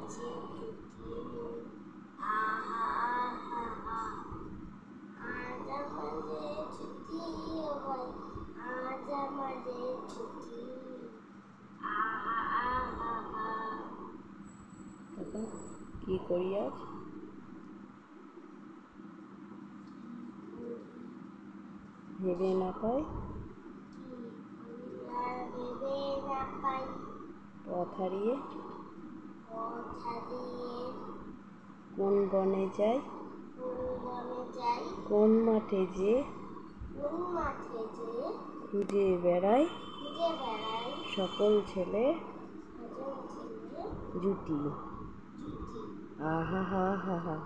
মাঝে দুটি মন, আহা আহা আহা। আজ আমাদের ছুটি ও ভাই, আজ আমাদের ছুটি, আহা আহা আহা। তখন কি করি আজ? ভেবে না পাই, ভেবে না পাই, পথ হারিয়ে পথ হারিয়ে কোন বনে যাই, কোন বনে যাই, কোন মাঠে যে কোন মাঠে যে খুঁজে বেড়াই খুঁজে বেড়াই সকল ছেলে সকল ছেলে জুটি, জুটি। আহা হা হা হা।